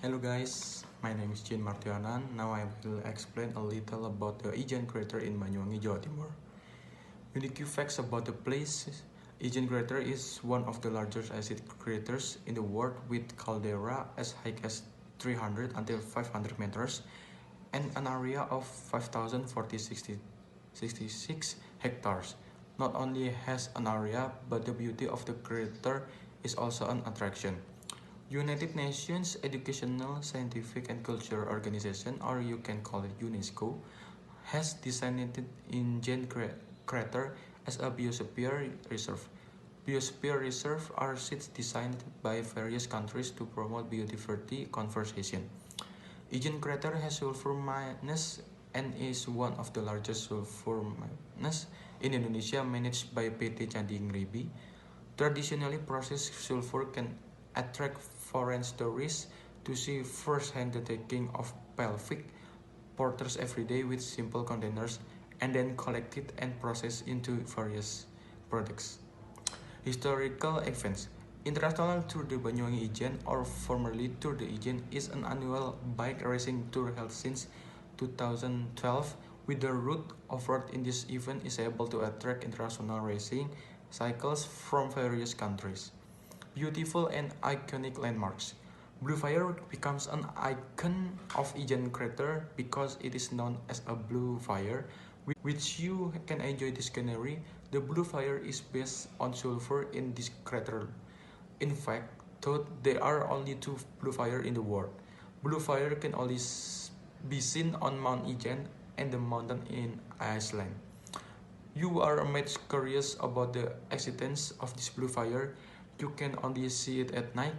Hello guys, my name is Jien Martio Harnant. Now I will explain a little about the Jien crater in Banyuwangi, Jawa Timur. Unique facts about the place. Jien crater is one of the largest acid craters in the world with caldera as high as 300 until 500 meters and an area of 5,066 hectares. Not only has an area, but the beauty of the crater is also an attraction. United Nations Educational, Scientific and Cultural Organization, or you can call it UNESCO, has designated Jien crater as a biosphere reserve. Biosphere reserve are sites designed by various countries to promote biodiversity conservation. Jien crater has sulfur mines and is one of the largest sulfur mines in Indonesia, managed by PT Candi Ngribi. Traditionally, processed sulfur can attract foreign tourists to see first-hand the taking of pelvic porters every day with simple containers and then collected and processed into various products. Historical events. International Tour de Banyuwangi Jien, or formerly Tour de Jien, is an annual bike racing tour held since 2012. With the route offered in this event is able to attract international racing cycles from various countries. Beautiful and iconic landmarks. Blue Fire becomes an icon of Jien crater because it is known as a blue fire, which you can enjoy this scenery. The blue fire is based on sulfur in this crater. In fact, though there are only two blue fire in the world. Blue fire can only be seen on Mount Jien and the mountain in Iceland. You are much curious about the existence of this blue fire. You can only see it at night.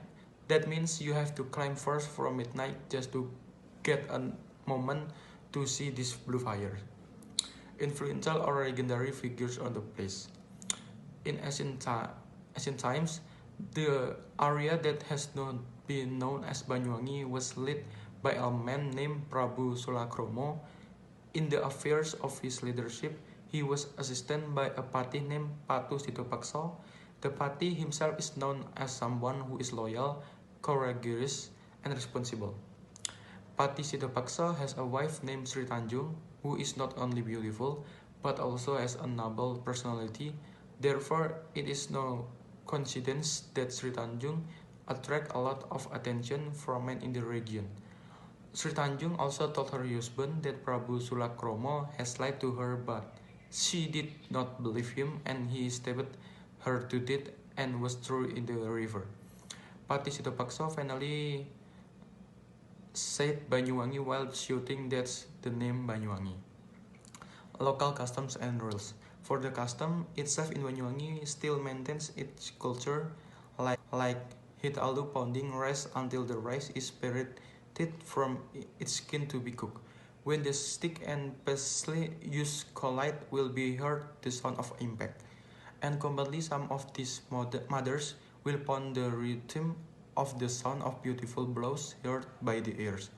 That means you have to climb first from midnight just to get a moment to see this blue fire. Influential or legendary figures on the place. In ancient times, the area that has been known as Banyuwangi was led by a man named Prabu Sulakromo. In the affairs of his leadership, he was assisted by a patih named Patu Sidopakso. The patih himself is known as someone who is loyal, courageous, and responsible. Patih Sidopakso has a wife named Sri Tanjung, who is not only beautiful, but also has a noble personality. Therefore, it is no coincidence that Sri Tanjung attract a lot of attention from men in the region. Sri Tanjung also told her husband that Prabu Sulakromo has lied to her, but she did not believe him and he stabbed her to death and was thrown in the river. Patih Sidopakso finally said Banyuwangi while shooting. That's the name Banyuwangi. Local customs and rules. For the custom itself in Banyuwangi still maintains its culture, like heat alu pounding rice until the rice is separated from its skin to be cooked. When the stick and pestle used collide will be heard the sound of impact. And commonly some of these mothers will pound the rhythm of the sound of beautiful blows heard by the ears.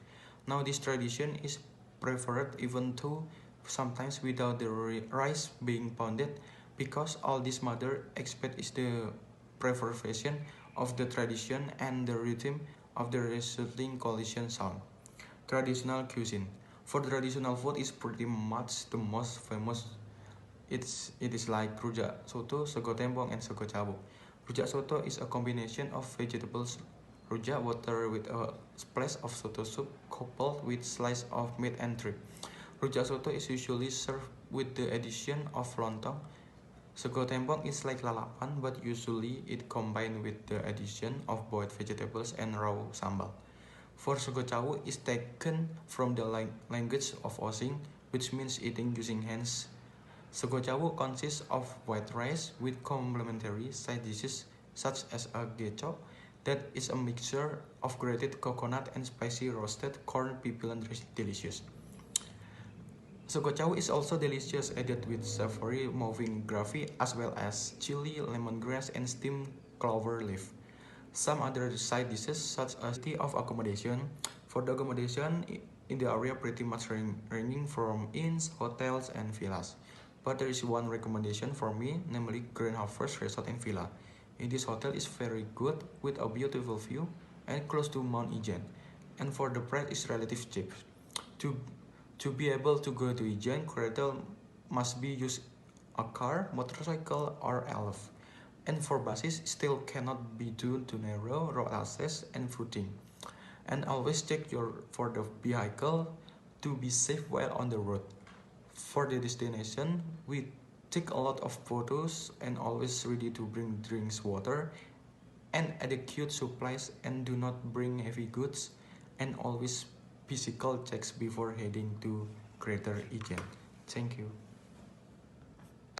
Now this tradition is preferred even though sometimes without the rice being pounded, because all this mother expect is the preservation of the tradition and the rhythm of the resulting collision sound. Traditional cuisine. For traditional food is pretty much the most famous. It is like rujak soto, sego tempong, and sego cabuk. Rujak soto is a combination of vegetables, rujak water with a splash of soto soup coupled with slice of meat and shrimp. Rujak soto is usually served with the addition of lontong. Sego tempong is like lalapan, but usually it combined with the addition of boiled vegetables and raw sambal. For sego cawu is taken from the language of Osing, which means eating using hands. Sego cawu consists of white rice with complementary side dishes such as a gecho, that is a mixture of grated coconut and spicy roasted corn pipilan delicious. Sego cawu is also delicious, added with savory moving gravy as well as chili, lemongrass, and steamed clover leaf. Some other side dishes such as tea of accommodation. For the accommodation in the area pretty much ranging from inns, hotels, and villas. But there is one recommendation for me, namely Grand Harvest Resort and Villa. In this hotel is very good with a beautiful view and close to Mount Jien. and for the price is relatively cheap. To to be able to go to Ijen, creator must be use a car, motorcycle, or elf. And for buses, still cannot be due to narrow road access and footing. And always check your for the vehicle to be safe while on the road. For the destination, we take a lot of photos and always ready to bring drinks, water, and adequate supplies, and do not bring heavy goods, and always physical checks before heading to Greater Ijen. Thank you.